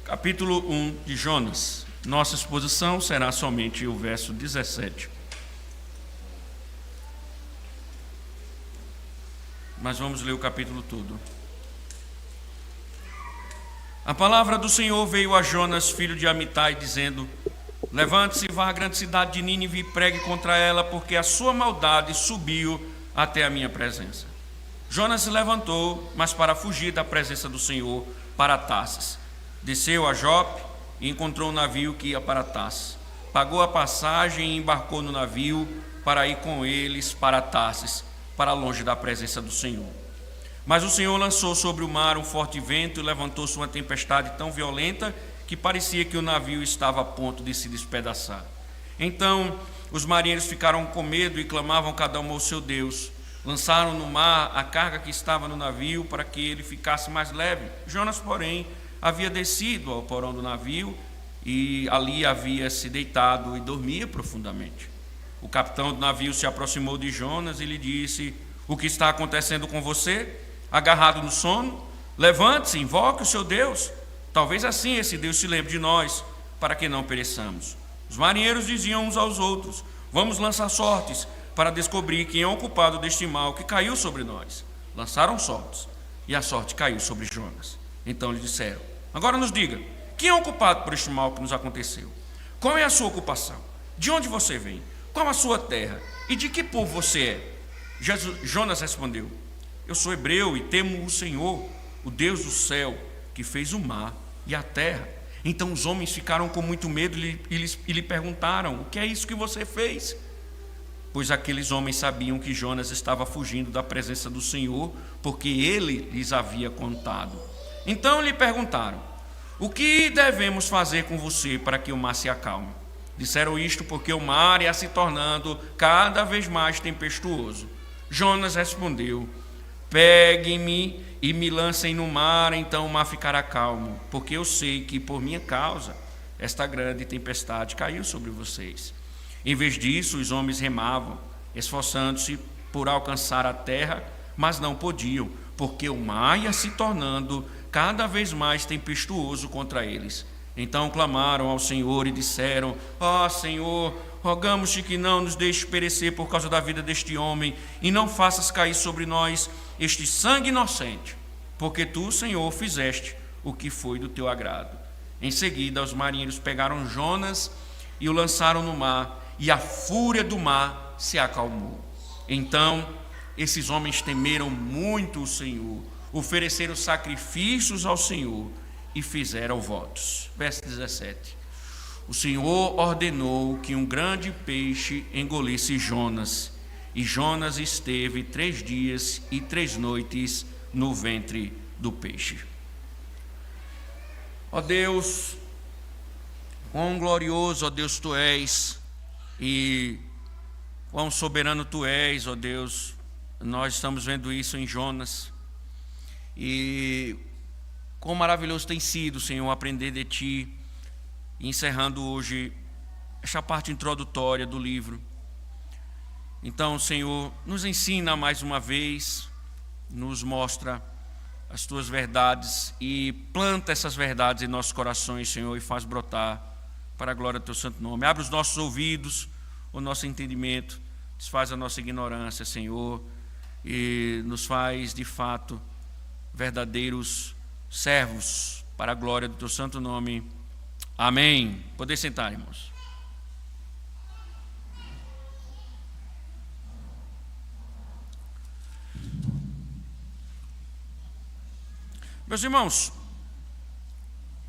Capítulo 1 de Jonas. Nossa exposição será somente o verso 17. Mas vamos ler o capítulo todo. A palavra do Senhor veio a Jonas, filho de Amitai, dizendo: Levante-se e vá à grande cidade de Nínive e pregue contra ela, porque a sua maldade subiu até a minha presença. Jonas se levantou, mas para fugir da presença do Senhor, para Tarsis. Desceu a Jope e encontrou um navio que ia para Tarsis. Pagou a passagem e embarcou no navio para ir com eles para Tarsis, para longe da presença do Senhor. Mas o Senhor lançou sobre o mar um forte vento e levantou-se uma tempestade tão violenta que parecia que o navio estava a ponto de se despedaçar. Então os marinheiros ficaram com medo e clamavam cada um ao seu Deus. Lançaram no mar a carga que estava no navio para que ele ficasse mais leve. Jonas, porém, havia descido ao porão do navio e ali havia se deitado e dormia profundamente. O capitão do navio se aproximou de Jonas e lhe disse: O que está acontecendo com você? Agarrado no sono? Levante-se, invoque o seu Deus. Talvez assim esse Deus se lembre de nós, para que não pereçamos. Os marinheiros diziam uns aos outros: Vamos lançar sortes para descobrir quem é o culpado deste mal que caiu sobre nós. Lançaram sortes, e a sorte caiu sobre Jonas. Então lhe disseram: Agora nos diga, quem é o culpado por este mal que nos aconteceu? Qual é a sua ocupação? De onde você vem? Qual a sua terra? E de que povo você é? Jonas respondeu: Eu sou hebreu e temo o Senhor, o Deus do céu, que fez o mar e a terra. Então os homens ficaram com muito medo e lhe perguntaram: O que é isso que você fez? Pois aqueles homens sabiam que Jonas estava fugindo da presença do Senhor, porque ele lhes havia contado. Então lhe perguntaram: O que devemos fazer com você para que o mar se acalme? Disseram isto porque o mar ia se tornando cada vez mais tempestuoso. Jonas respondeu: Peguem-me e me lancem no mar, então o mar ficará calmo, porque eu sei que por minha causa esta grande tempestade caiu sobre vocês. Em vez disso, os homens remavam, esforçando-se por alcançar a terra, mas não podiam, porque o mar ia se tornando cada vez mais tempestuoso contra eles. Então clamaram ao Senhor e disseram: Ó Senhor, rogamos-te que não nos deixes perecer por causa da vida deste homem, e não faças cair sobre nós este sangue inocente, porque tu, Senhor, fizeste o que foi do teu agrado. Em seguida, os marinheiros pegaram Jonas e o lançaram no mar, e a fúria do mar se acalmou. Então esses homens temeram muito o Senhor, ofereceram sacrifícios ao Senhor e fizeram votos. Verso 17. O Senhor ordenou que um grande peixe engolisse Jonas, e Jonas esteve 3 dias e 3 noites no ventre do peixe. Ó Deus, quão glorioso, ó Deus, tu és, e quão soberano tu és, ó Deus. Nós estamos vendo isso em Jonas, e quão maravilhoso tem sido, Senhor, aprender de ti. Encerrando hoje esta parte introdutória do livro. Então, Senhor, nos ensina mais uma vez, nos mostra as tuas verdades e planta essas verdades em nossos corações, Senhor, e faz brotar para a glória do teu santo nome. Abre os nossos ouvidos, o nosso entendimento, desfaz a nossa ignorância, Senhor, e nos faz de fato verdadeiros servos para a glória do teu santo nome. Amém. Poder sentar, irmãos. Meus irmãos,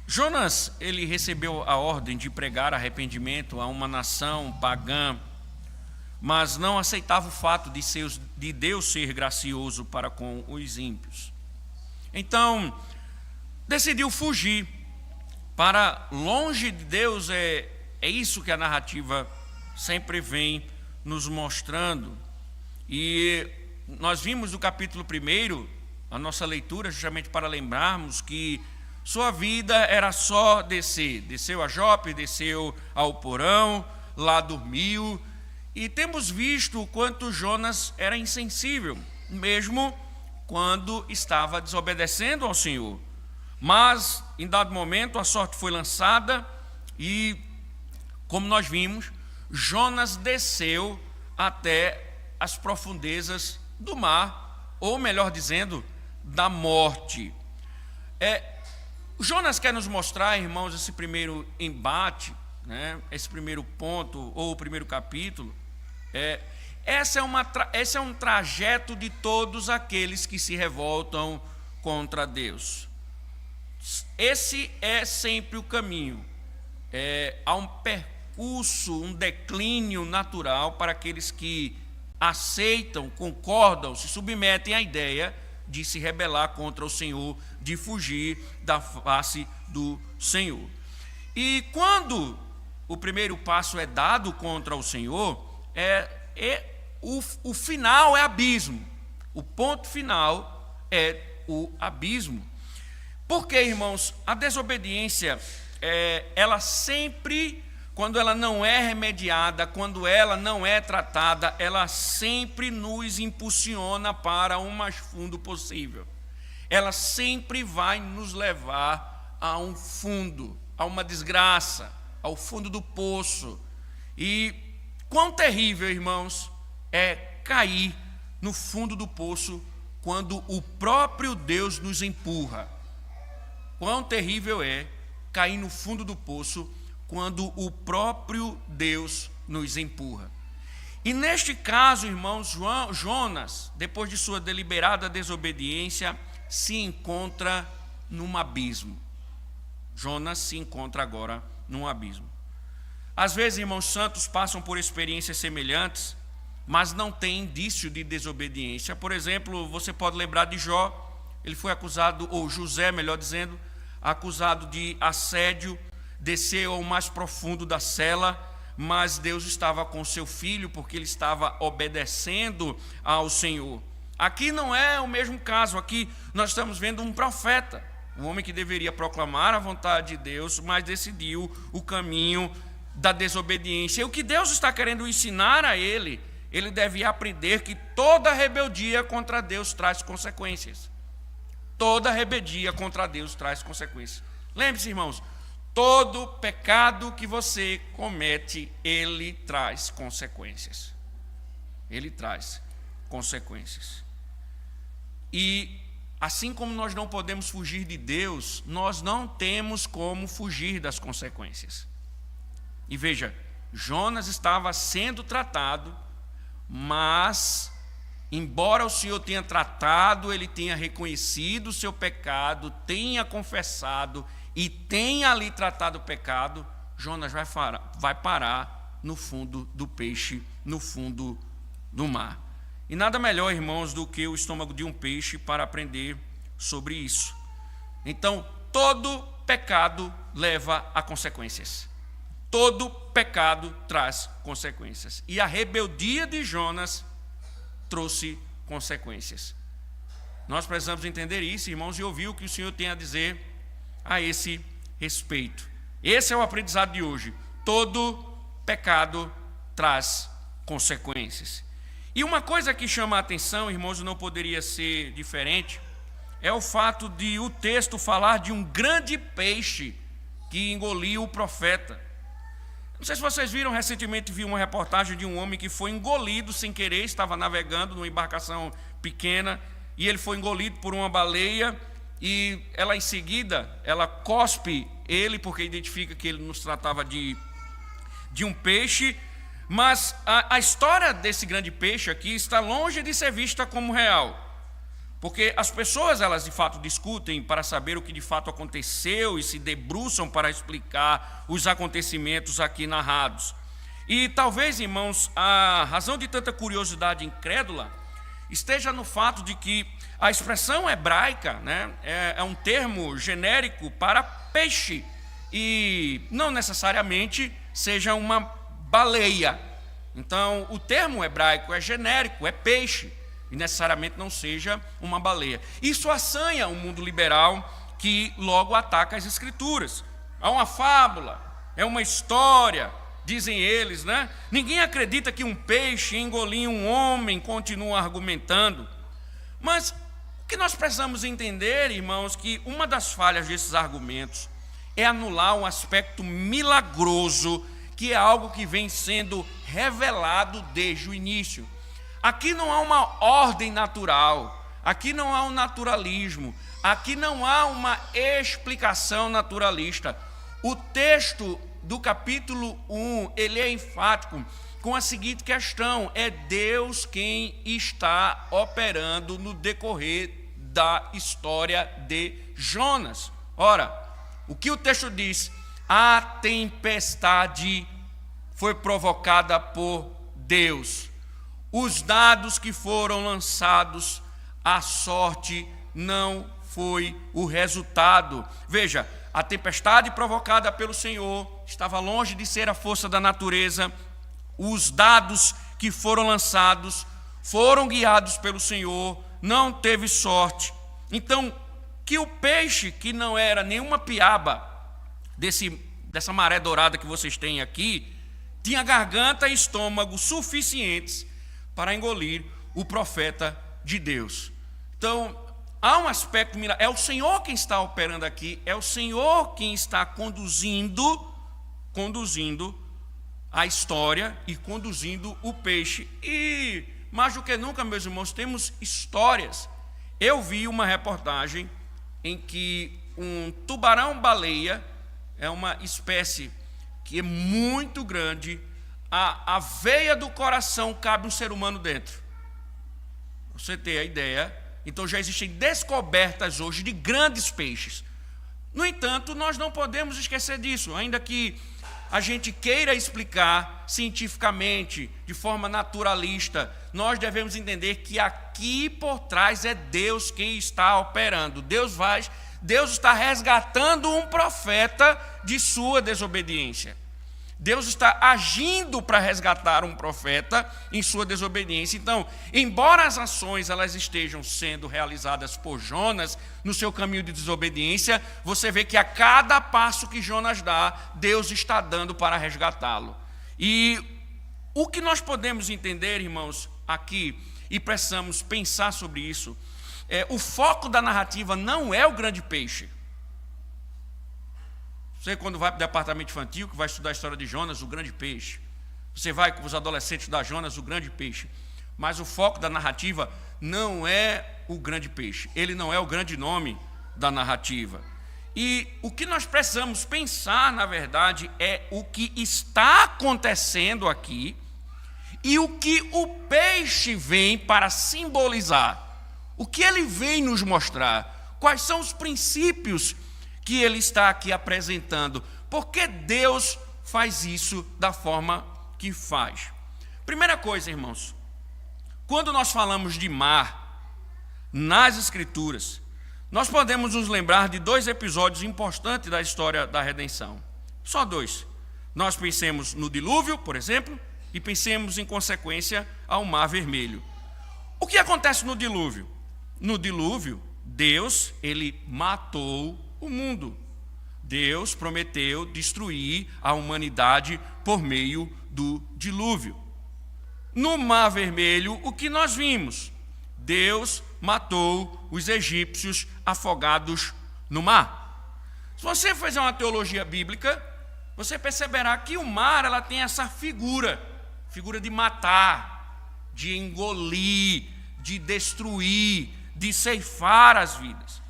Jonas, ele recebeu a ordem de pregar arrependimento a uma nação pagã, mas não aceitava o fato de Deus ser gracioso para com os ímpios. Então, decidiu fugir para longe de Deus. É isso que a narrativa sempre vem nos mostrando. E nós vimos no capítulo 1, a nossa leitura, justamente para lembrarmos que sua vida era só descer. Desceu a Jope, desceu ao porão, lá dormiu. E temos visto o quanto Jonas era insensível, mesmo quando estava desobedecendo ao Senhor. Mas, em dado momento, a sorte foi lançada e, como nós vimos, Jonas desceu até as profundezas do mar, ou melhor dizendo, da morte. Jonas quer nos mostrar, irmãos, esse primeiro embate, né, esse primeiro ponto, ou o primeiro capítulo. Esse é um trajeto de todos aqueles que se revoltam contra Deus. Esse é sempre o caminho. Há um percurso, um declínio natural para aqueles que aceitam, concordam, se submetem à ideia de se rebelar contra o Senhor, de fugir da face do Senhor. E quando o primeiro passo é dado contra o Senhor, o final é abismo. O ponto final é o abismo. Porque, irmãos, a desobediência, ela sempre, quando ela não é remediada, quando ela não é tratada, ela sempre nos impulsiona para o mais fundo possível. Ela sempre vai nos levar a um fundo, a uma desgraça, ao fundo do poço. E quão terrível, irmãos, é cair no fundo do poço quando o próprio Deus nos empurra. Quão terrível é cair no fundo do poço quando o próprio Deus nos empurra. E neste caso, irmãos, Jonas, depois de sua deliberada desobediência, se encontra num abismo. Jonas se encontra agora num abismo. Às vezes, irmãos santos passam por experiências semelhantes, mas não tem indício de desobediência. Por exemplo, você pode lembrar de Jó. Ele foi acusado, ou José, melhor dizendo, acusado de assédio, desceu ao mais profundo da cela, mas Deus estava com seu filho, porque ele estava obedecendo ao Senhor. Aqui não é o mesmo caso, aqui nós estamos vendo um profeta, um homem que deveria proclamar a vontade de Deus, mas decidiu o caminho da desobediência. E o que Deus está querendo ensinar a ele deve aprender que toda rebeldia contra Deus traz consequências. Toda rebeldia contra Deus traz consequências. Lembre-se, irmãos, todo pecado que você comete, ele traz consequências. Ele traz consequências. E assim como nós não podemos fugir de Deus, nós não temos como fugir das consequências. E veja, Jonas estava sendo tratado, mas, embora o Senhor tenha tratado, ele tenha reconhecido o seu pecado, tenha confessado e tenha ali tratado o pecado, Jonas vai parar no fundo do peixe, no fundo do mar. E nada melhor, irmãos, do que o estômago de um peixe para aprender sobre isso. Então, todo pecado leva a consequências. Todo pecado traz consequências. E a rebeldia de Jonas trouxe consequências. Nós precisamos entender isso, irmãos, e ouvir o que o Senhor tem a dizer a esse respeito. Esse é o aprendizado de hoje. Todo pecado traz consequências. E uma coisa que chama a atenção, irmãos, não poderia ser diferente, é o fato de o texto falar de um grande peixe que engoliu o profeta. Não sei se vocês viram, recentemente vi uma reportagem de um homem que foi engolido sem querer, estava navegando numa embarcação pequena, e ele foi engolido por uma baleia, e ela em seguida, ela cospe ele, porque identifica que ele nos tratava de um peixe, mas a história desse grande peixe aqui está longe de ser vista como real. Porque as pessoas, elas de fato discutem para saber o que de fato aconteceu e se debruçam para explicar os acontecimentos aqui narrados. E talvez, irmãos, a razão de tanta curiosidade incrédula esteja no fato de que a expressão hebraica, né, é um termo genérico para peixe e não necessariamente seja uma baleia. Então, o termo hebraico é genérico, é peixe, e necessariamente não seja uma baleia. Isso assanha o mundo liberal que logo ataca as Escrituras. Há uma fábula, é uma história, dizem eles, né? Ninguém acredita que um peixe engoliu um homem, continuam argumentando. Mas O que nós precisamos entender, irmãos, que uma das falhas desses argumentos é anular um aspecto milagroso, que é algo que vem sendo revelado desde o início. Aqui não há uma ordem natural, aqui não há um naturalismo, aqui não há uma explicação naturalista. O texto do capítulo 1, ele é enfático com a seguinte questão: é Deus quem está operando no decorrer da história de Jonas. Ora, o que o texto diz? A tempestade foi provocada por Deus. Os dados que foram lançados, a sorte não foi o resultado. Veja, a tempestade provocada pelo Senhor estava longe de ser a força da natureza. Os dados que foram lançados foram guiados pelo Senhor, não teve sorte. Então, que o peixe, que não era nenhuma piaba dessa maré dourada que vocês têm aqui, tinha garganta e estômago suficientes para engolir o profeta de Deus. Então, há um aspecto miraculoso. É o Senhor quem está operando aqui, é o Senhor quem está conduzindo a história e conduzindo o peixe. E, mais do que nunca, meus irmãos, temos histórias. Eu vi uma reportagem em que um tubarão-baleia, é uma espécie que é muito grande, a veia do coração cabe um ser humano dentro. Você tem a ideia? Então já existem descobertas hoje de grandes peixes. No entanto, nós não podemos esquecer disso, ainda que a gente queira explicar cientificamente, de forma naturalista, nós devemos entender que aqui por trás é Deus quem está operando. Deus está resgatando um profeta de sua desobediência. Deus está agindo para resgatar um profeta em sua desobediência. Então, embora as ações elas estejam sendo realizadas por Jonas no seu caminho de desobediência, você vê que a cada passo que Jonas dá, Deus está dando para resgatá-lo. E o que nós podemos entender, irmãos, aqui, e precisamos pensar sobre isso, o foco da narrativa não é o grande peixe. Você, quando vai para o departamento infantil, que vai estudar a história de Jonas, o grande peixe. Você vai com os adolescentes da Jonas, o grande peixe. Mas o foco da narrativa não é o grande peixe. Ele não é o grande nome da narrativa. E o que nós precisamos pensar, na verdade, é o que está acontecendo aqui e o que o peixe vem para simbolizar. O que ele vem nos mostrar. Quais são os princípios que ele está aqui apresentando. Por que Deus faz isso da forma que faz? Primeira coisa, irmãos, quando nós falamos de mar nas Escrituras, nós podemos nos lembrar de dois episódios importantes da história da redenção. Só dois. Nós pensemos no dilúvio, por exemplo, e pensemos em consequência ao Mar Vermelho. O que acontece no dilúvio? No dilúvio, Deus, ele matou o mundo. Deus prometeu destruir a humanidade por meio do dilúvio. No Mar Vermelho, o que nós vimos? Deus matou os egípcios afogados no mar. Se você fizer uma teologia bíblica, você perceberá que o mar ela tem essa figura de matar, de engolir, de destruir, de ceifar as vidas.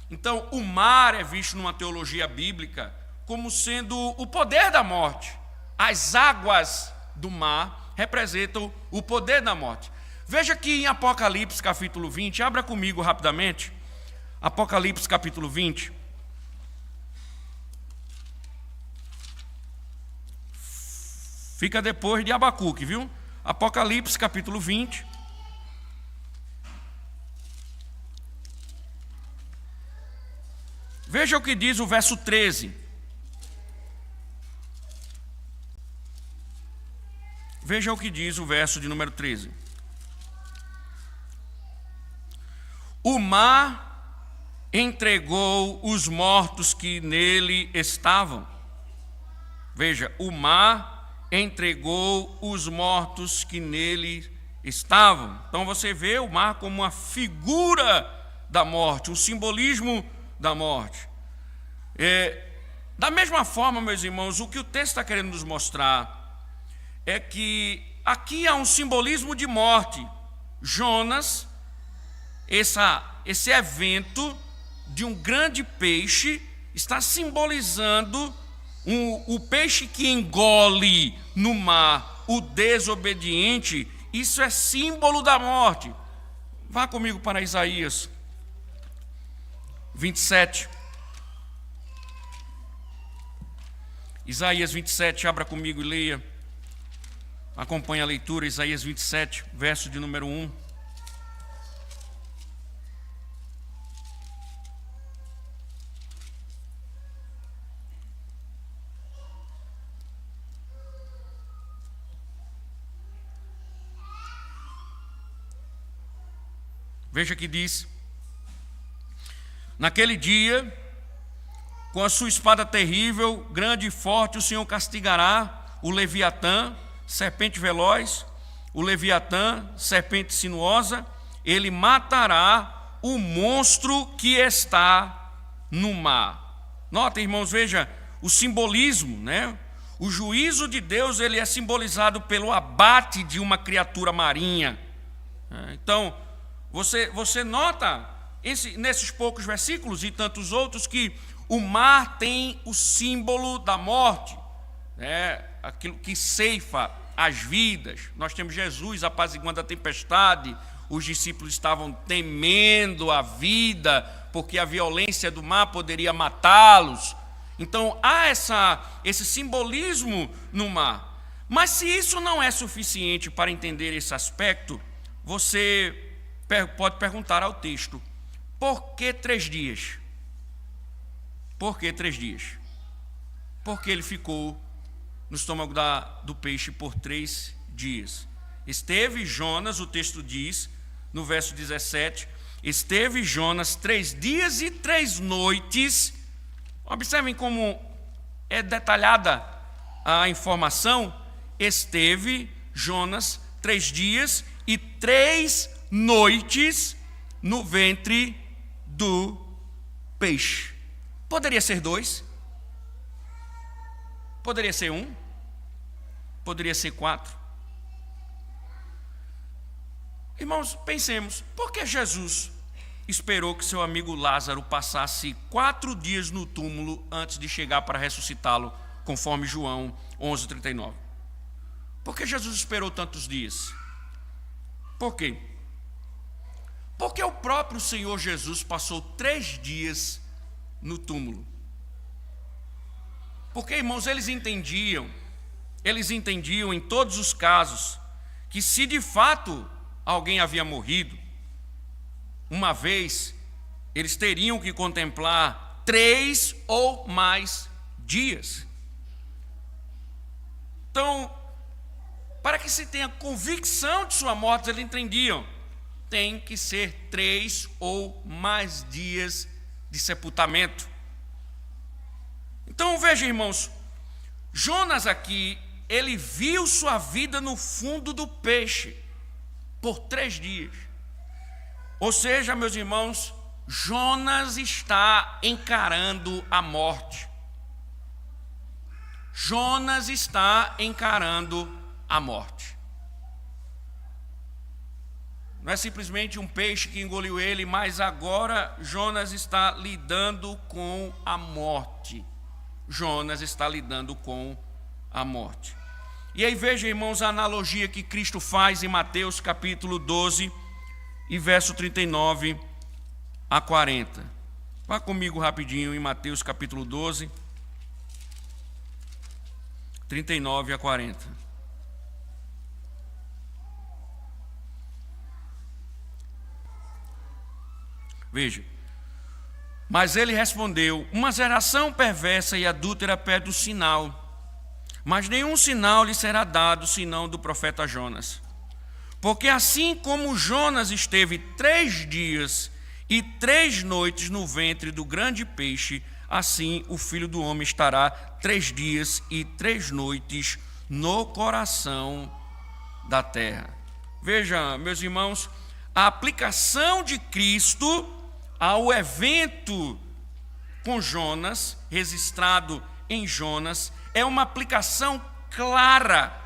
Então, o mar é visto numa teologia bíblica como sendo o poder da morte. As águas do mar representam o poder da morte. Veja que em Apocalipse capítulo 20, abra comigo rapidamente, Apocalipse capítulo 20. Fica depois de Abacuque, viu? Apocalipse capítulo 20. Veja o que diz o verso 13. Veja o que diz o verso de número 13. O mar entregou os mortos que nele estavam. Veja, o mar entregou os mortos que nele estavam. Então você vê o mar como uma figura da morte, um simbolismo da morte. Da mesma forma, meus irmãos, o que o texto está querendo nos mostrar é que aqui há um simbolismo de morte. Jonas, esse evento de um grande peixe, está simbolizando o peixe que engole no mar o desobediente. Isso é símbolo da morte. Vá comigo para Isaías 27. Isaías 27, abra comigo e leia. Acompanhe a leitura, Isaías 27, verso de número 1. Veja que diz: naquele dia, com a sua espada terrível, grande e forte, o Senhor castigará o Leviatã, serpente veloz, o Leviatã, serpente sinuosa. Ele matará o monstro que está no mar. Nota, irmãos, veja o simbolismo, né? O juízo de Deus, ele é simbolizado pelo abate de uma criatura marinha. Então, você nota nesses poucos versículos e tantos outros que o mar tem o símbolo da morte, aquilo que ceifa as vidas. Nós temos Jesus apaziguando a tempestade, os discípulos estavam temendo a vida, porque a violência do mar poderia matá-los. Então há esse simbolismo no mar. Mas se isso não é suficiente para entender esse aspecto, você pode perguntar ao texto: por que 3 dias? Por que 3 dias? Porque ele ficou no estômago do peixe por 3 dias. Esteve Jonas, o texto diz, no verso 17, esteve Jonas 3 dias e 3 noites. Observem como é detalhada a informação. Esteve Jonas 3 dias e 3 noites no ventre do peixe. Poderia ser 2, poderia ser 1, poderia ser 4. Irmãos, pensemos, por que Jesus esperou que seu amigo Lázaro passasse 4 dias no túmulo antes de chegar para ressuscitá-lo, conforme João 11:39? Por que Jesus esperou tantos dias? Por quê? Porque o próprio Senhor Jesus passou 3 dias no túmulo. Porque, irmãos, eles entendiam em todos os casos que se de fato alguém havia morrido, uma vez, eles teriam que contemplar 3 ou mais dias. Então, para que se tenha convicção de sua morte, eles entendiam, tem que ser 3 ou mais dias de sepultamento. Então veja, irmãos, Jonas aqui, ele viu sua vida no fundo do peixe por 3 dias. Ou seja, meus irmãos, Jonas está encarando a morte. Jonas está encarando a morte. Não é simplesmente um peixe que engoliu ele, mas agora Jonas está lidando com a morte. Jonas está lidando com a morte. E aí veja, irmãos, a analogia que Cristo faz em Mateus capítulo 12 e verso 39 a 40. Vá comigo rapidinho em Mateus capítulo 12, 39 a 40. Veja: mas ele respondeu: uma geração perversa e adúltera pede o sinal, mas nenhum sinal lhe será dado senão do profeta Jonas. Porque assim como Jonas esteve 3 dias e 3 noites no ventre do grande peixe, assim o Filho do Homem estará 3 dias e 3 noites no coração da terra. Veja, meus irmãos, a aplicação de Cristo ao evento com Jonas, registrado em Jonas, é uma aplicação clara.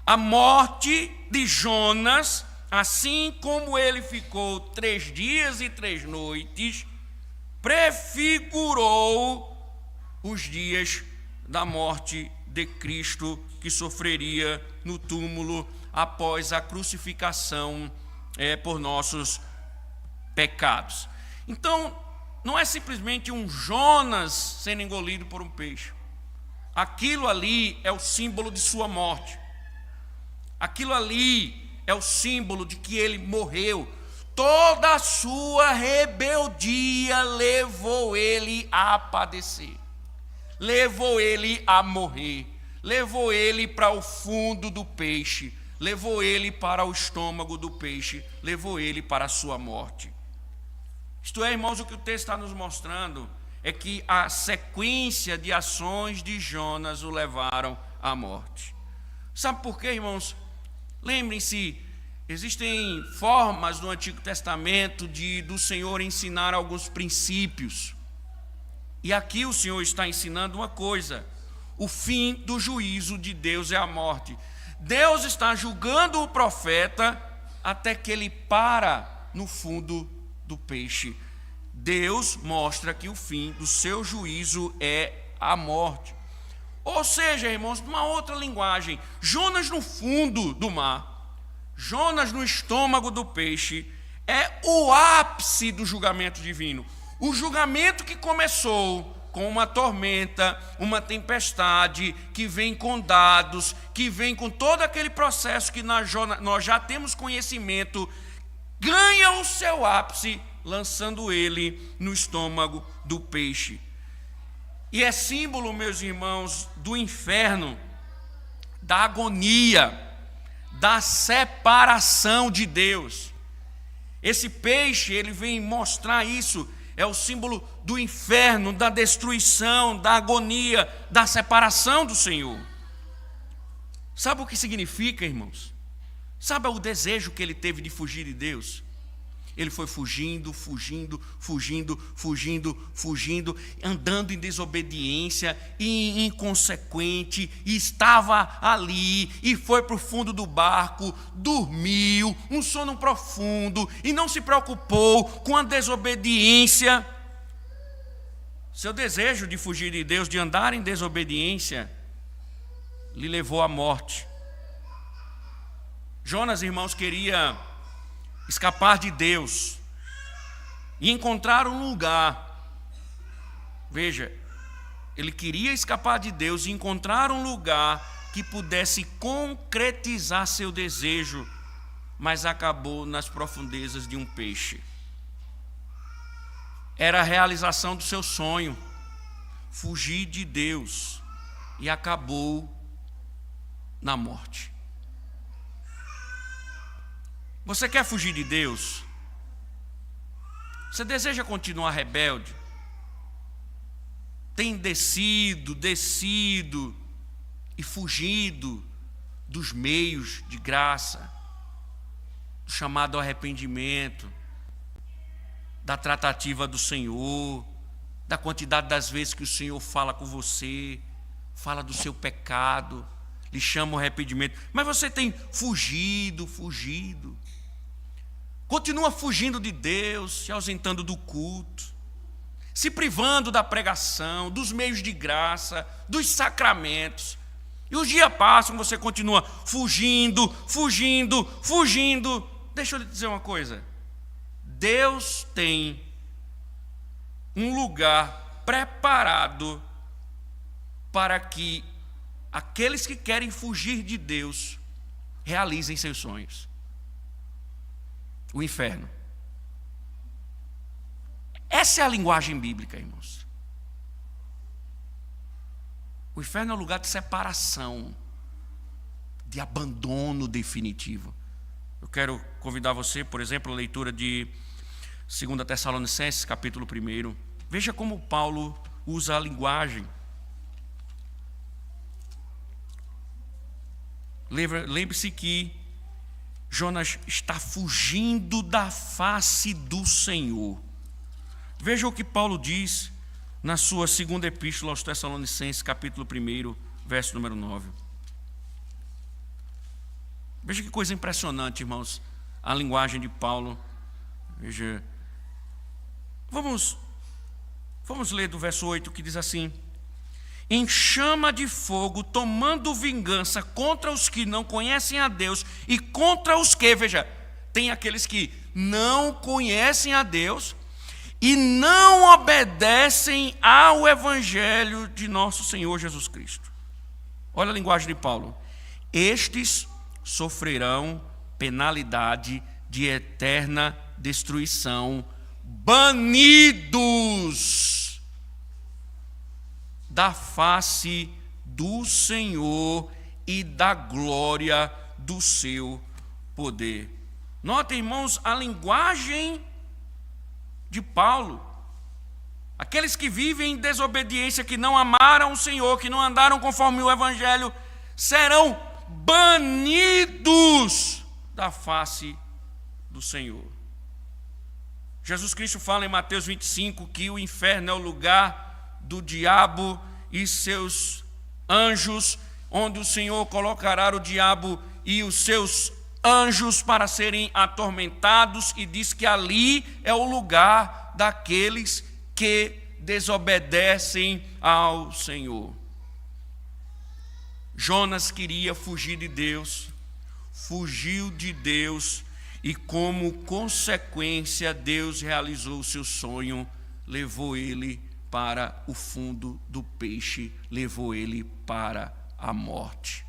A morte de Jonas, assim como ele ficou 3 dias e 3 noites, prefigurou os dias da morte de Cristo, que sofreria no túmulo após a crucificação por nossos pecados. Então, não é simplesmente um Jonas sendo engolido por um peixe. Aquilo ali é o símbolo de sua morte. Aquilo ali é o símbolo de que ele morreu. Toda a sua rebeldia levou ele a padecer, levou ele a morrer, levou ele para o fundo do peixe, levou ele para o estômago do peixe, levou ele para a sua morte. Isto é, irmãos, o que o texto está nos mostrando é que a sequência de ações de Jonas o levaram à morte. Sabe por quê, irmãos? Lembrem-se, existem formas no Antigo Testamento do Senhor ensinar alguns princípios. E aqui o Senhor está ensinando uma coisa: o fim do juízo de Deus é a morte. Deus está julgando o profeta até que ele para no fundo do peixe. Deus mostra que o fim do seu juízo é a morte. Ou seja, irmãos, numa outra linguagem, Jonas no fundo do mar, Jonas no estômago do peixe, é o ápice do julgamento divino. O julgamento que começou com uma tormenta, uma tempestade, que vem com dados, que vem com todo aquele processo que nós já temos conhecimento, ganha o seu ápice, lançando ele no estômago do peixe. E é símbolo, meus irmãos, do inferno, da agonia, da separação de Deus. Esse peixe, ele vem mostrar isso, é o símbolo do inferno, da destruição, da agonia, da separação do Senhor. Sabe o que significa, irmãos? Sabe o desejo que ele teve de fugir de Deus? Ele foi fugindo, andando em desobediência e inconsequente, e estava ali, e foi para o fundo do barco, dormiu, um sono profundo, e não se preocupou com a desobediência. Seu desejo de fugir de Deus, de andar em desobediência, lhe levou à morte. Jonas, irmãos, queria escapar de Deus e encontrar um lugar. Veja, ele queria escapar de Deus e encontrar um lugar que pudesse concretizar seu desejo, mas acabou nas profundezas de um peixe. Era a realização do seu sonho, fugir de Deus, e acabou na morte. Você quer fugir de Deus? Você deseja continuar rebelde? Tem descido e fugido dos meios de graça, do chamado arrependimento, da tratativa do Senhor, da quantidade das vezes que o Senhor fala com você, fala do seu pecado, lhe chama o arrependimento, mas você tem fugido, continua fugindo de Deus, se ausentando do culto, se privando da pregação, dos meios de graça, dos sacramentos. E os dias passam, você continua fugindo. Deixa eu lhe dizer uma coisa: Deus tem um lugar preparado para que aqueles que querem fugir de Deus realizem seus sonhos. O inferno. Essa é a linguagem bíblica, irmãos. O inferno é um lugar de separação, de abandono definitivo. Eu quero convidar você, por exemplo, a leitura de 2 Tessalonicenses, capítulo 1. Veja como Paulo usa a linguagem. Lembre-se que Jonas está fugindo da face do Senhor. Veja o que Paulo diz na sua segunda epístola aos Tessalonicenses, capítulo 1, verso número 9. Veja que coisa impressionante, irmãos, a linguagem de Paulo. Veja, vamos ler do verso 8, que diz assim: em chama de fogo, tomando vingança contra os que não conhecem a Deus e contra os que, veja, tem aqueles que não conhecem a Deus e não obedecem ao Evangelho de nosso Senhor Jesus Cristo. Olha a linguagem de Paulo. Estes sofrerão penalidade de eterna destruição, banidos da face do Senhor e da glória do seu poder. Notem, irmãos, a linguagem de Paulo. Aqueles que vivem em desobediência, que não amaram o Senhor, que não andaram conforme o Evangelho, serão banidos da face do Senhor. Jesus Cristo fala em Mateus 25 que o inferno é o lugar do diabo e seus anjos, onde o Senhor colocará o diabo e os seus anjos para serem atormentados, e diz que ali é o lugar daqueles que desobedecem ao Senhor. Jonas queria fugir de Deus, fugiu de Deus, e como consequência Deus realizou o seu sonho, levou ele para o fundo do peixe, levou ele para a morte.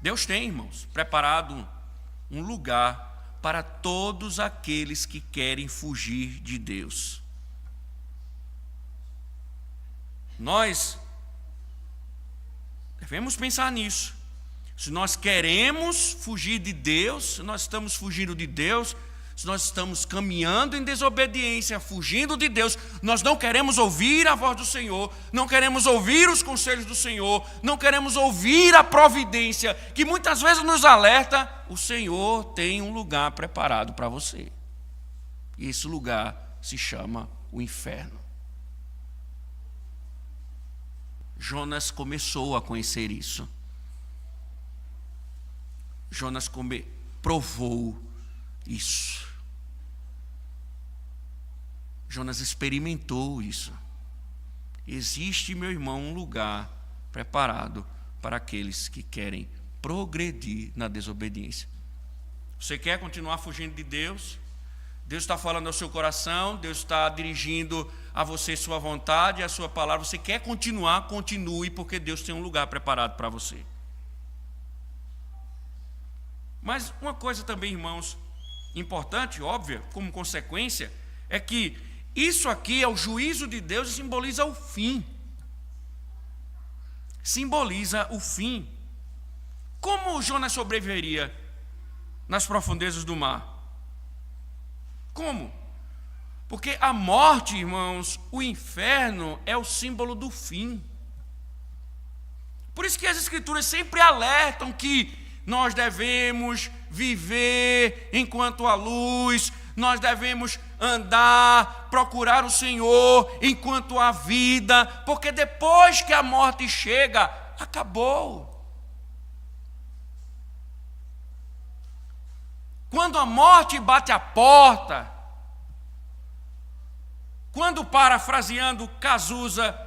Deus tem, irmãos, preparado um lugar para todos aqueles que querem fugir de Deus. Nós devemos pensar nisso. Se nós queremos fugir de Deus, se nós estamos fugindo de Deus, se nós estamos caminhando em desobediência, fugindo de Deus, nós não queremos ouvir a voz do Senhor, não queremos ouvir os conselhos do Senhor, não queremos ouvir a providência, que muitas vezes nos alerta, o Senhor tem um lugar preparado para você. E esse lugar se chama o inferno. Jonas começou a conhecer isso. Jonas provou isso. Jonas experimentou isso. Existe, meu irmão, um lugar preparado para aqueles que querem progredir na desobediência. Você quer continuar fugindo de Deus? Deus está falando ao seu coração, Deus está dirigindo a você sua vontade, a sua palavra. Você quer continuar? Continue, porque Deus tem um lugar preparado para você. Mas uma coisa também, irmãos, importante, óbvia, como consequência, é que isso aqui é o juízo de Deus e simboliza o fim. Simboliza o fim. Como Jonas sobreviveria nas profundezas do mar? Como? Porque a morte, irmãos, o inferno é o símbolo do fim. Por isso que as Escrituras sempre alertam que nós devemos viver enquanto há luz, nós devemos andar, procurar o Senhor enquanto há vida, porque depois que a morte chega, acabou. Quando a morte bate a porta, quando, parafraseando Cazuza,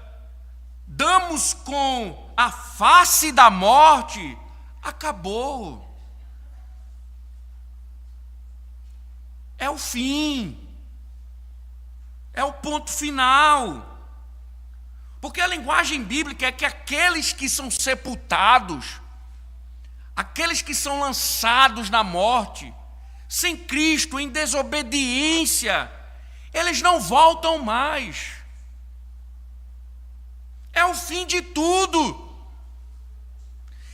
damos com a face da morte, acabou. É o fim. É o ponto final. Porque a linguagem bíblica é que aqueles que são sepultados, aqueles que são lançados na morte, sem Cristo, em desobediência, eles não voltam mais. É o fim de tudo.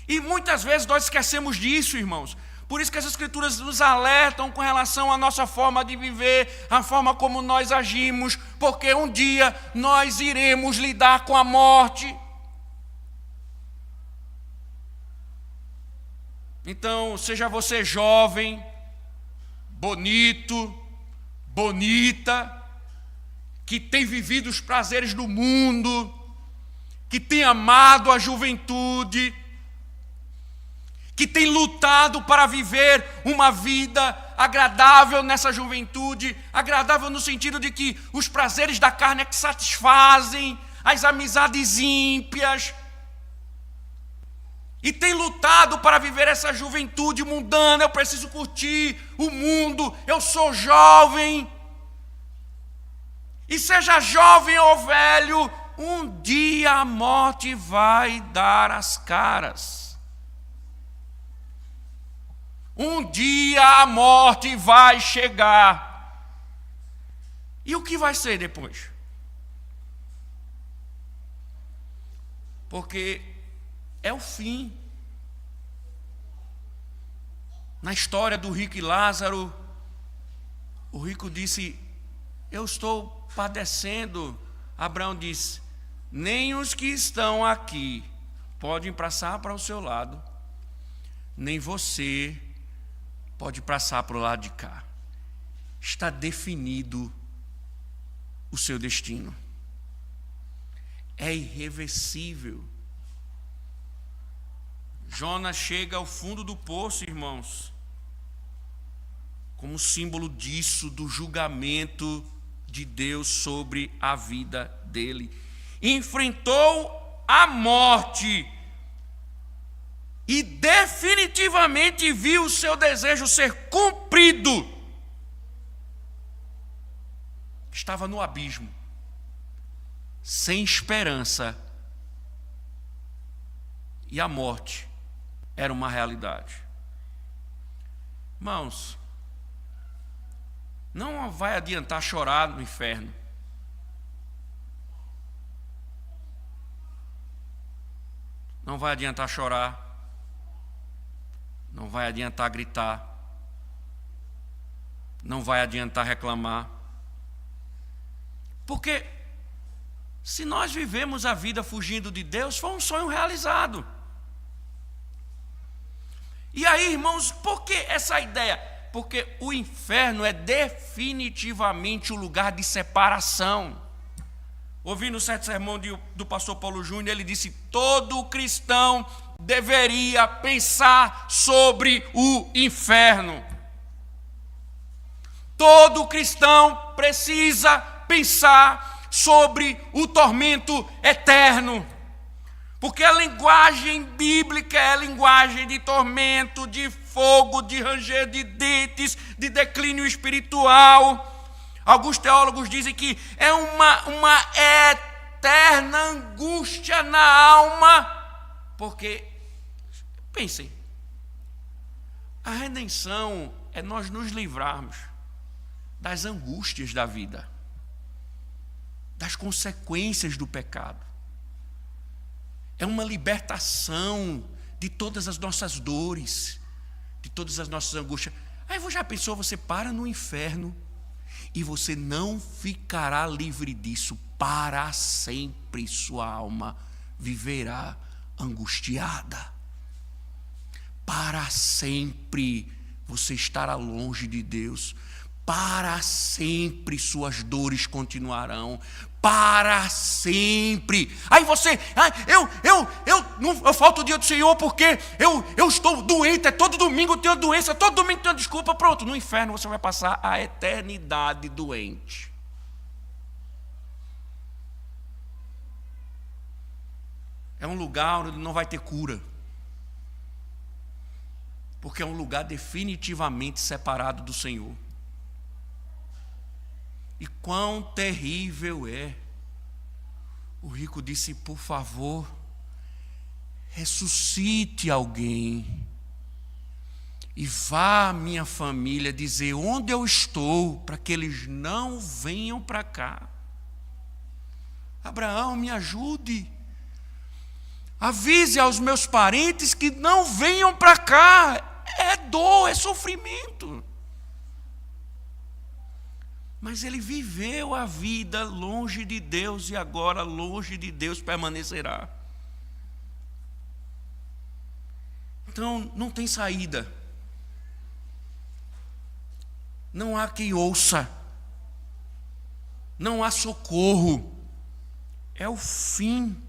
E muitas vezes nós esquecemos disso, irmãos. Por isso que as Escrituras nos alertam com relação à nossa forma de viver, a forma como nós agimos, porque um dia nós iremos lidar com a morte. Então, seja você jovem, bonito, bonita, que tem vivido os prazeres do mundo, que tem amado a juventude, que tem lutado para viver uma vida agradável nessa juventude, agradável no sentido de que os prazeres da carne é que satisfazem, as amizades ímpias, e tem lutado para viver essa juventude mundana. Eu preciso curtir o mundo, eu sou jovem. E seja jovem ou velho, um dia a morte vai dar as caras. Um dia a morte vai chegar. E o que vai ser depois? Porque é o fim. Na história do rico e Lázaro, o rico disse: eu estou padecendo. Abraão disse: nem os que estão aqui podem passar para o seu lado, nem você pode passar para o lado de cá. Está definido o seu destino. É irreversível. Jonas chega ao fundo do poço, irmãos, como símbolo disso, do julgamento de Deus sobre a vida dele. Enfrentou a morte e definitivamente viu o seu desejo ser cumprido. Estava no abismo, sem esperança, e a morte era uma realidade. Irmãos, não vai adiantar chorar no inferno. Não vai adiantar chorar. Não vai adiantar gritar. Não vai adiantar reclamar. Porque se nós vivemos a vida fugindo de Deus, foi um sonho realizado. E aí, irmãos, por que essa ideia? Porque o inferno é definitivamente o lugar de separação. Ouvindo um certo sermão do pastor Paulo Júnior, ele disse: todo cristão deveria pensar sobre o inferno. Todo cristão precisa pensar sobre o tormento eterno. Porque a linguagem bíblica é a linguagem de tormento, de fogo, de ranger de dentes, de declínio espiritual. Alguns teólogos dizem que é uma eterna angústia na alma. Porque, pensem, a redenção é nós nos livrarmos das angústias da vida, das consequências do pecado. É uma libertação de todas as nossas dores, de todas as nossas angústias. Aí já pensou, você para no inferno e você não ficará livre disso para sempre. Sua alma viverá angustiada. Para sempre você estará longe de Deus. Para sempre suas dores continuarão. Para sempre. Aí você, eu falto o dia do Senhor porque eu estou doente, é todo domingo eu tenho doença, todo domingo eu tenho desculpa, pronto. No inferno você vai passar a eternidade doente. É um lugar onde não vai ter cura. Porque é um lugar definitivamente separado do Senhor. E quão terrível é. O rico disse: por favor, ressuscite alguém e vá à minha família dizer onde eu estou, para que eles não venham para cá. Abraão, me ajude. Avise aos meus parentes que não venham para cá. É dor, é sofrimento. Mas ele viveu a vida longe de Deus e agora longe de Deus permanecerá. Então não tem saída. Não há quem ouça. não há socorro, é o fim.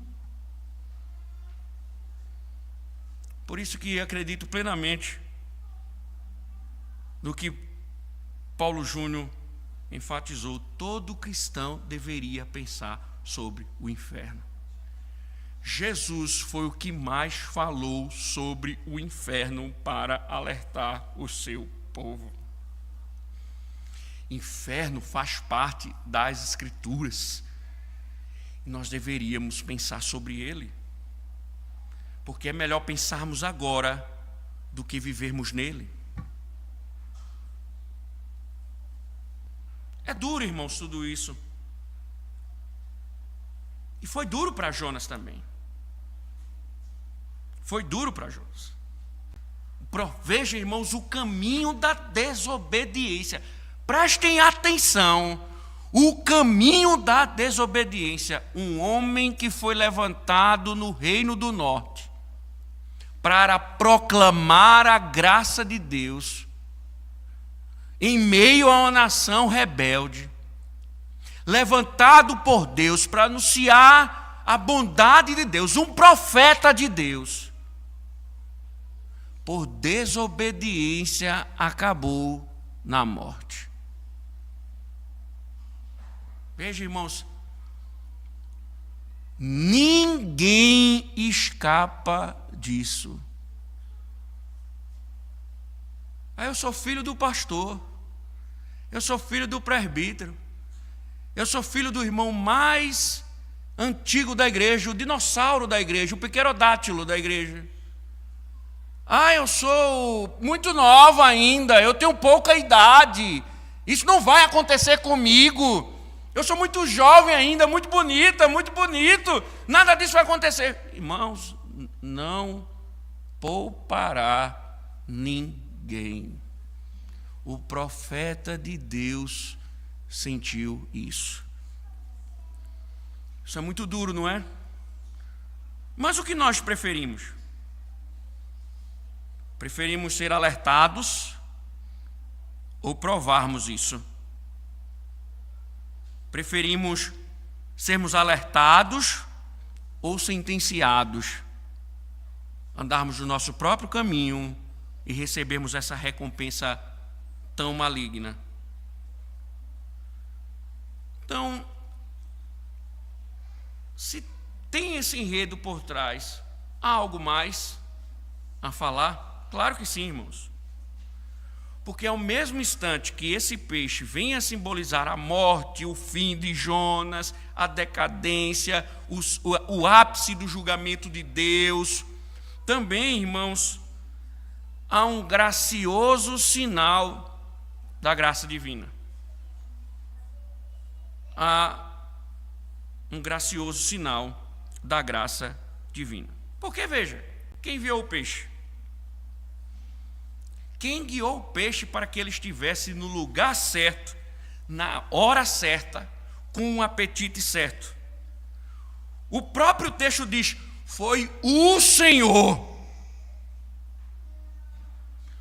Por isso que acredito plenamente no que Paulo Júnior enfatizou: todo cristão deveria pensar sobre o inferno. Jesus foi o que mais falou sobre o inferno para alertar o seu povo. Inferno faz parte das Escrituras. Nós deveríamos pensar sobre ele, porque é melhor pensarmos agora do que vivermos nele. É duro, irmãos, tudo isso. E foi duro para Jonas também. Foi duro para Jonas. Veja, irmãos, o caminho da desobediência. Prestem atenção. O caminho da desobediência. Um homem que foi levantado no Reino do Norte para proclamar a graça de Deus em meio a uma nação rebelde, levantado por Deus para anunciar a bondade de Deus, um profeta de Deus, por desobediência acabou na morte. Veja, irmãos, ninguém escapa disso. Eu sou filho do pastor, eu sou filho do presbítero, eu sou filho do irmão mais antigo da igreja, o dinossauro da igreja, o pterodátilo da igreja. Eu sou muito nova ainda, eu tenho pouca idade, isso não vai acontecer comigo. Eu sou muito jovem ainda, muito bonita, muito bonito, nada disso vai acontecer. Irmãos, não poupará ninguém. O profeta de Deus sentiu isso. Isso é muito duro, não é? Mas o que nós preferimos? Preferimos ser alertados ou provarmos isso? Preferimos sermos alertados ou sentenciados? Andarmos no nosso próprio caminho e recebermos essa recompensa tão maligna. Então, se tem esse enredo por trás, há algo mais a falar? Claro que sim, irmãos. Porque ao mesmo instante que esse peixe vem a simbolizar a morte, o fim de Jonas, a decadência, o ápice do julgamento de Deus, também, irmãos, há um gracioso sinal da graça divina. Há um gracioso sinal da graça divina. Porque, veja, quem enviou o peixe? Quem guiou o peixe para que ele estivesse no lugar certo, na hora certa, com um apetite certo? O próprio texto diz: foi o Senhor.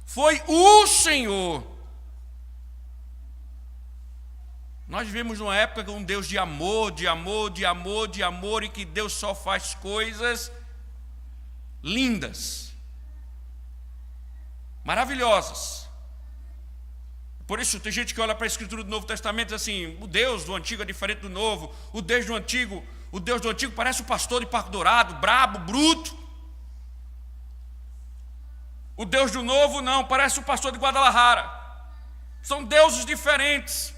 Foi o Senhor. Nós vivemos numa época com um Deus de amor, de amor, de amor, de amor, e que Deus só faz coisas lindas, maravilhosas. Por isso tem gente que olha para a Escritura do Novo Testamento e diz assim: o Deus do Antigo é diferente do Novo. O Deus do Antigo parece o pastor de Parque Dourado, brabo, bruto. O Deus do Novo não, parece o pastor de Guadalajara. São deuses diferentes.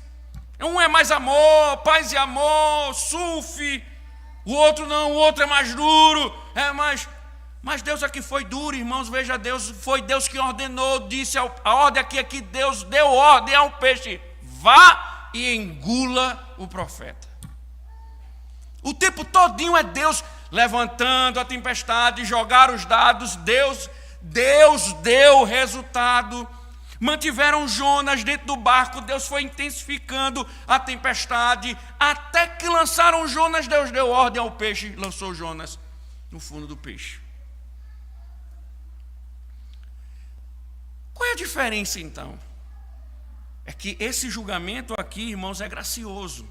Um é mais amor, paz e amor, sulfe. O outro não, o outro é mais duro, Mas Deus aqui foi duro, irmãos. Veja, foi Deus que ordenou, disse: a ordem aqui é que Deus deu ordem ao peixe: vá e engula o profeta. O tempo todinho é Deus levantando a tempestade, jogar os dados. Deus deu o resultado. Mantiveram Jonas dentro do barco. Deus foi intensificando a tempestade, até que lançaram Jonas. Deus deu ordem ao peixe, lançou Jonas no fundo do peixe. Qual é a diferença, então? É que esse julgamento aqui, irmãos, é gracioso.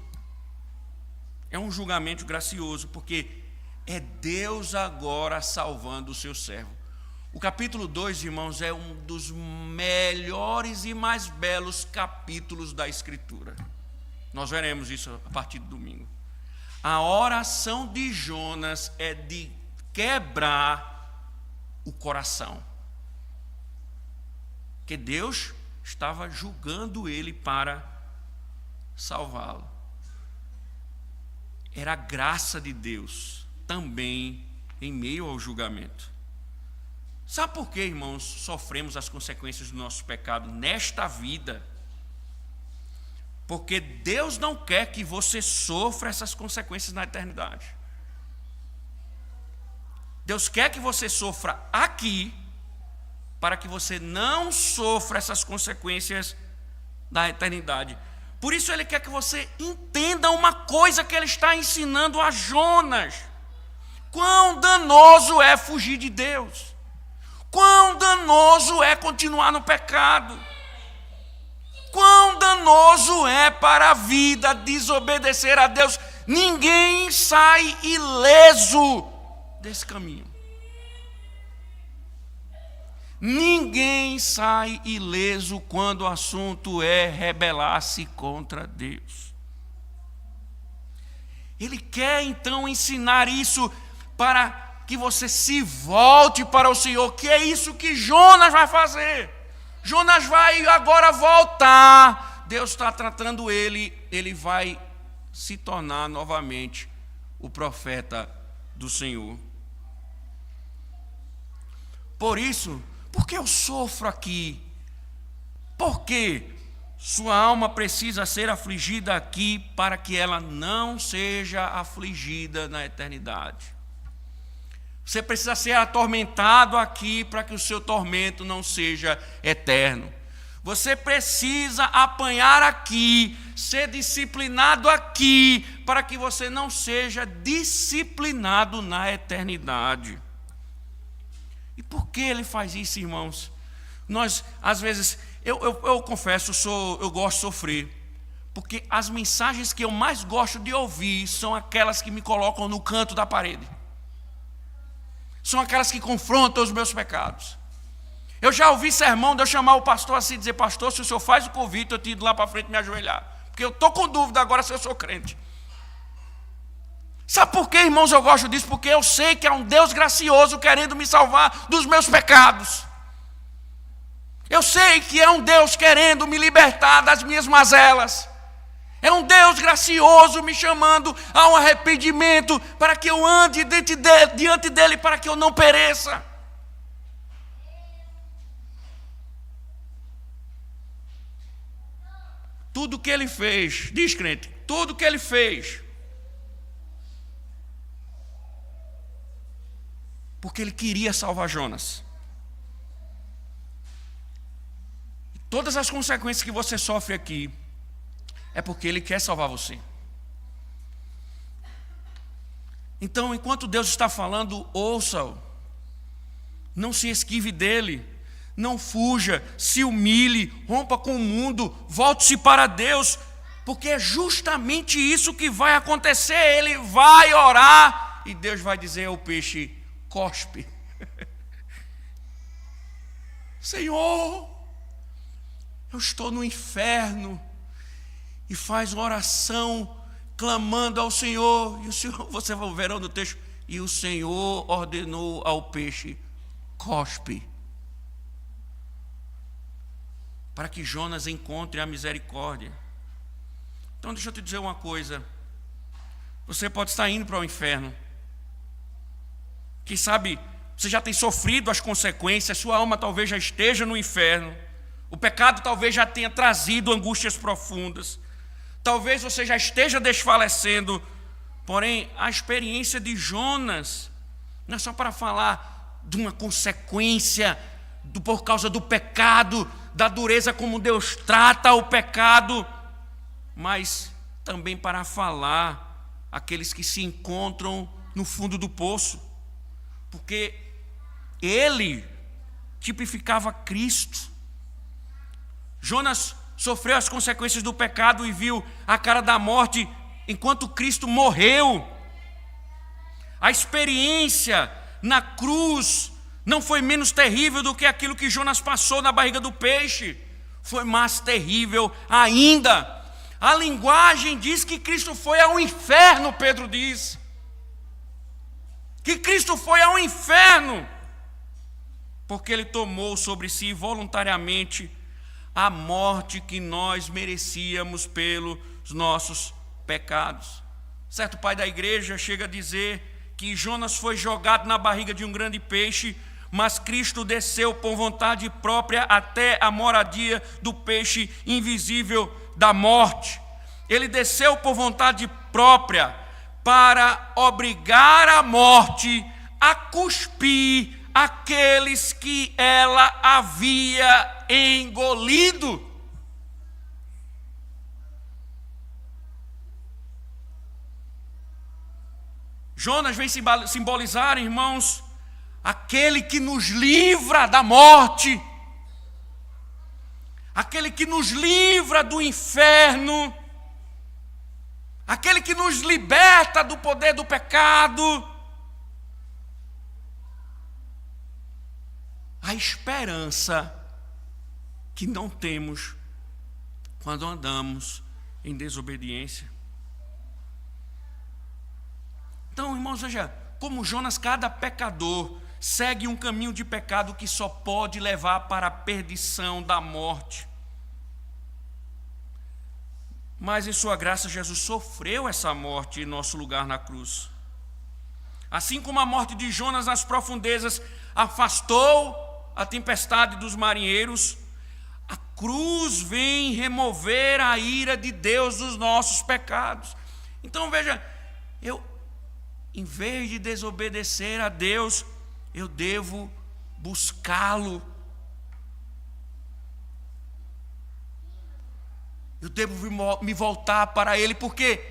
É um julgamento gracioso, porque é Deus agora salvando o seu servo. O capítulo 2, irmãos, é um dos melhores e mais belos capítulos da Escritura. Nós veremos isso a partir do domingo. A oração de Jonas é de quebrar o coração. Porque Deus estava julgando ele para salvá-lo. Era a graça de Deus também em meio ao julgamento. Sabe por que, irmãos, sofremos as consequências do nosso pecado nesta vida? Porque Deus não quer que você sofra essas consequências na eternidade. Deus quer que você sofra aqui, para que você não sofra essas consequências da eternidade. Por isso Ele quer que você entenda uma coisa que Ele está ensinando a Jonas. Quão danoso é fugir de Deus. Quão danoso é continuar no pecado. Quão danoso é para a vida desobedecer a Deus. Ninguém sai ileso desse caminho. Ninguém sai ileso quando o assunto é rebelar-se contra Deus. Ele quer então ensinar isso para que você se volte para o Senhor, que é isso que Jonas vai fazer. Jonas vai agora voltar. Deus está tratando ele vai se tornar novamente o profeta do Senhor. Por isso, por que eu sofro aqui? Porque sua alma precisa ser afligida aqui para que ela não seja afligida na eternidade. Você precisa ser atormentado aqui para que o seu tormento não seja eterno. Você precisa apanhar aqui, ser disciplinado aqui, para que você não seja disciplinado na eternidade. E por que ele faz isso, irmãos? Nós, às vezes, eu confesso, eu gosto de sofrer, porque as mensagens que eu mais gosto de ouvir são aquelas que me colocam no canto da parede. São aquelas que confrontam os meus pecados. Eu já ouvi sermão de eu chamar o pastor assim e dizer: pastor, se o senhor faz o convite, eu te ido lá para frente me ajoelhar. Porque eu estou com dúvida agora se eu sou crente. Sabe por que, irmãos, eu gosto disso? Porque eu sei que é um Deus gracioso querendo me salvar dos meus pecados. Eu sei que é um Deus querendo me libertar das minhas mazelas. É um Deus gracioso me chamando a um arrependimento para que eu ande diante dele, para que eu não pereça. Tudo que ele fez, diz crente, tudo que ele fez, porque ele queria salvar Jonas. E todas as consequências que você sofre aqui, é porque ele quer salvar você. Então, enquanto Deus está falando, ouça-o. Não se esquive dele. Não fuja, se humilhe, rompa com o mundo, volte-se para Deus, porque é justamente isso que vai acontecer. Ele vai orar e Deus vai dizer ao peixe: cospe. Senhor, eu estou no inferno. E faz uma oração clamando ao Senhor. E o Senhor, você vai ver no texto, e o Senhor ordenou ao peixe: cospe, para que Jonas encontre a misericórdia. Então deixa eu te dizer uma coisa. Você pode estar indo para o inferno. Quem sabe você já tem sofrido as consequências, sua alma talvez já esteja no inferno. O pecado talvez já tenha trazido angústias profundas. Talvez você já esteja desfalecendo. Porém, a experiência de Jonas não é só para falar de uma consequência por causa do pecado, da dureza como Deus trata o pecado, mas também para falar aqueles que se encontram no fundo do poço, porque ele tipificava Cristo. Jonas sofreu as consequências do pecado e viu a cara da morte enquanto Cristo morreu. A experiência na cruz não foi menos terrível do que aquilo que Jonas passou na barriga do peixe. Foi mais terrível ainda. A linguagem diz que Cristo foi ao inferno, Pedro diz. Que Cristo foi ao inferno, porque Ele tomou sobre si voluntariamente a morte que nós merecíamos pelos nossos pecados. Certo pai da igreja chega a dizer que Jonas foi jogado na barriga de um grande peixe, mas Cristo desceu por vontade própria até a moradia do peixe invisível da morte. Ele desceu por vontade própria para obrigar a morte a cuspir aqueles que ela havia engolido. Jonas vem simbolizar, irmãos, aquele que nos livra da morte, aquele que nos livra do inferno, aquele que nos liberta do poder do pecado. A esperança que não temos quando andamos em desobediência. Então, irmãos, veja, como Jonas, cada pecador segue um caminho de pecado que só pode levar para a perdição da morte. Mas em sua graça, Jesus sofreu essa morte em nosso lugar na cruz. Assim como a morte de Jonas nas profundezas afastou a tempestade dos marinheiros, a cruz vem remover a ira de Deus dos nossos pecados. Então veja, em vez de desobedecer a Deus, eu devo buscá-lo. Eu devo me voltar para Ele, porque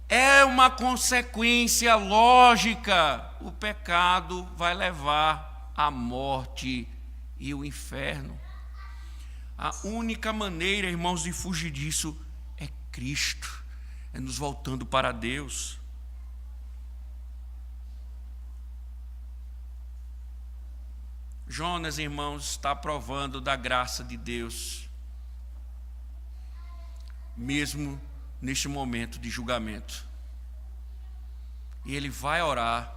é uma consequência lógica. O pecado vai levar à morte e o inferno. A única maneira, irmãos, de fugir disso é Cristo, é nos voltando para Deus. Jonas, irmãos, está provando da graça de Deus, mesmo neste momento de julgamento. E ele vai orar,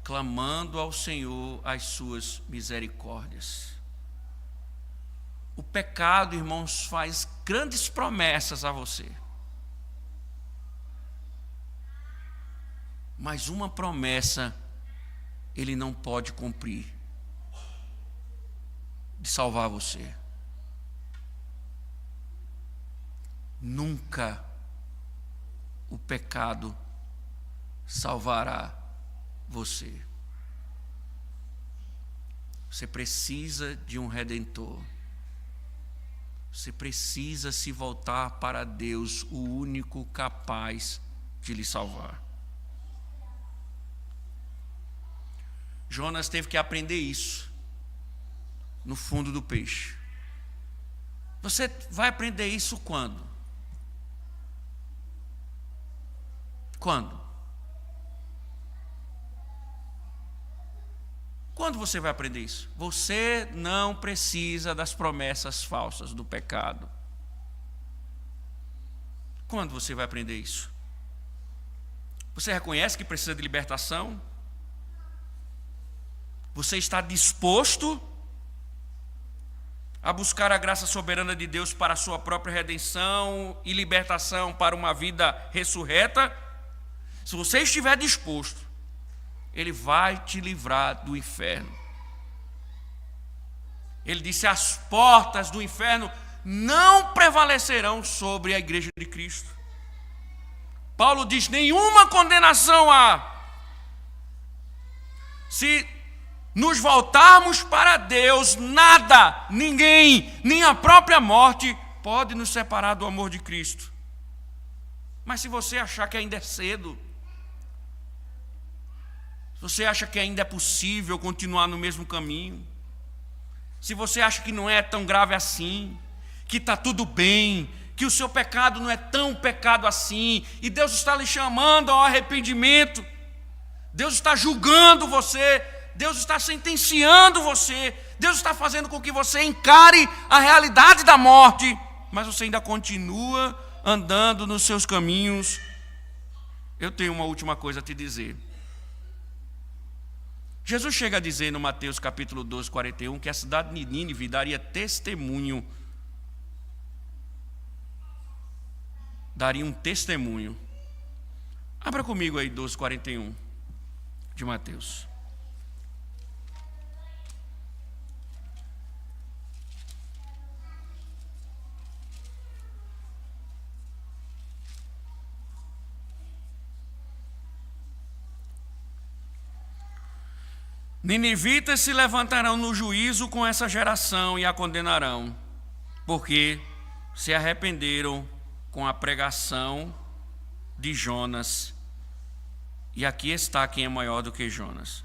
clamando ao Senhor as suas misericórdias. O pecado, irmãos, faz grandes promessas a você. Mas uma promessa ele não pode cumprir, de salvar você. Nunca o pecado salvará você. Você precisa de um redentor. Você precisa se voltar para Deus, o único capaz de lhe salvar. Jonas teve que aprender isso no fundo do peixe. Você vai aprender isso quando? Quando? Quando você vai aprender isso? Você não precisa das promessas falsas do pecado. Quando você vai aprender isso? Você reconhece que precisa de libertação? Você está disposto a buscar a graça soberana de Deus para a sua própria redenção e libertação para uma vida ressurreta? Se você estiver disposto, Ele vai te livrar do inferno. Ele disse: as portas do inferno não prevalecerão sobre a igreja de Cristo. Paulo diz: nenhuma condenação há. Se nos voltarmos para Deus, nada, ninguém, nem a própria morte pode nos separar do amor de Cristo. Mas se você achar que ainda é cedo, se você acha que ainda é possível continuar no mesmo caminho, se você acha que não é tão grave assim, que está tudo bem, que o seu pecado não é tão pecado assim, e Deus está lhe chamando ao arrependimento. Deus está julgando você, Deus está sentenciando você, Deus está fazendo com que você encare a realidade da morte, mas você ainda continua andando nos seus caminhos. Eu tenho uma última coisa a te dizer. Jesus chega a dizer no Mateus capítulo 12, 41, que a cidade de Nínive daria testemunho. Daria um testemunho. Abra comigo aí 12, 41 de Mateus. Ninivitas se levantarão no juízo com essa geração e a condenarão, porque se arrependeram com a pregação de Jonas, e aqui está quem é maior do que Jonas.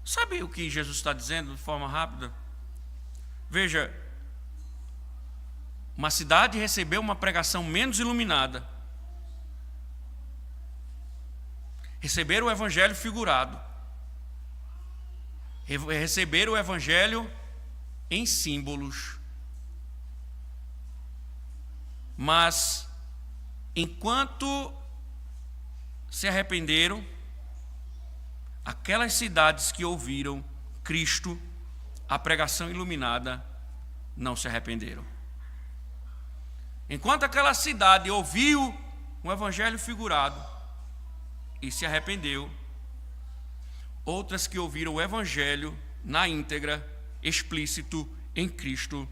Sabe o que Jesus está dizendo de forma rápida? Veja, uma cidade recebeu uma pregação menos iluminada, receberam o evangelho figurado, receberam o evangelho em símbolos, mas enquanto se arrependeram, aquelas cidades que ouviram Cristo, a pregação iluminada, não se arrependeram. Enquanto aquela cidade ouviu um evangelho figurado e se arrependeu, outras que ouviram o evangelho na íntegra, explícito, em Cristo,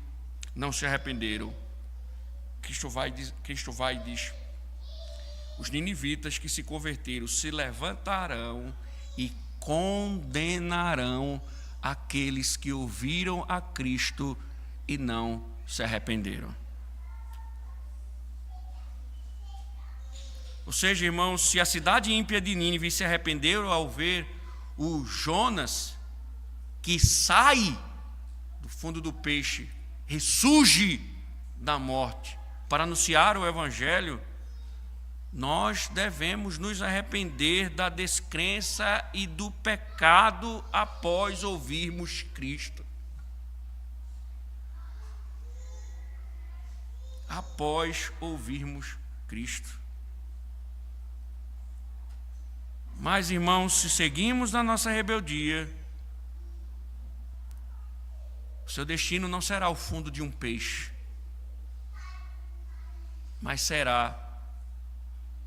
não se arrependeram. Cristo vai e diz: os ninivitas que se converteram se levantarão e condenarão aqueles que ouviram a Cristo e não se arrependeram. Ou seja, irmãos, se a cidade ímpia de Nínive se arrependeram ao ver o Jonas, que sai do fundo do peixe, ressurge da morte para anunciar o evangelho, nós devemos nos arrepender da descrença e do pecado após ouvirmos Cristo. Após ouvirmos Cristo. Mas, irmãos, se seguimos na nossa rebeldia, o seu destino não será o fundo de um peixe, mas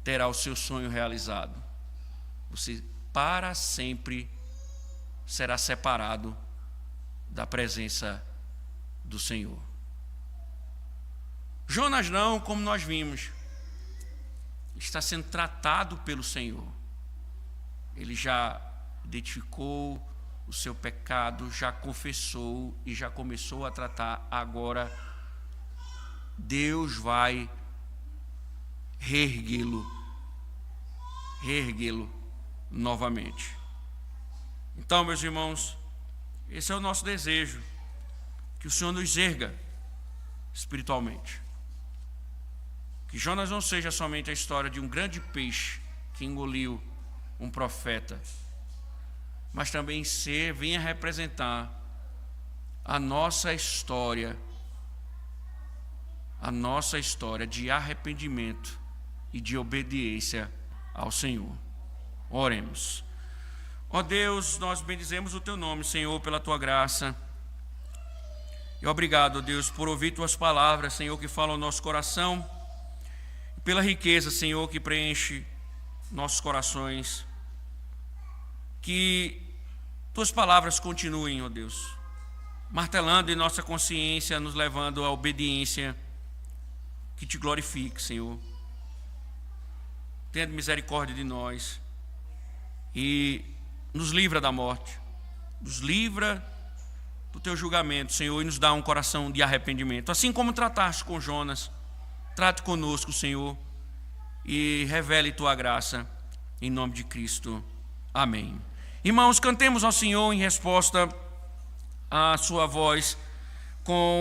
terá o seu sonho realizado. Você para sempre será separado da presença do Senhor. Jonas não, como nós vimos, está sendo tratado pelo Senhor. Ele já identificou o seu pecado, já confessou e já começou a tratar. Agora, Deus vai reerguê-lo novamente. Então, meus irmãos, esse é o nosso desejo, que o Senhor nos erga espiritualmente. Que Jonas não seja somente a história de um grande peixe que engoliu um profeta, mas também venha representar a nossa história de arrependimento e de obediência ao Senhor. Oremos. Ó Deus, nós bendizemos o Teu nome, Senhor, pela Tua graça. E obrigado, Deus, por ouvir Tuas palavras, Senhor, que falam ao nosso coração, e pela riqueza, Senhor, que preenche nossos corações. Que Tuas palavras continuem, ó Deus, martelando em nossa consciência, nos levando à obediência que Te glorifique, Senhor. Tenha misericórdia de nós e nos livra da morte, nos livra do Teu julgamento, Senhor, e nos dá um coração de arrependimento. Assim como trataste com Jonas, trate conosco, Senhor, e revele Tua graça, em nome de Cristo. Amém. Irmãos, cantemos ao Senhor em resposta à Sua voz com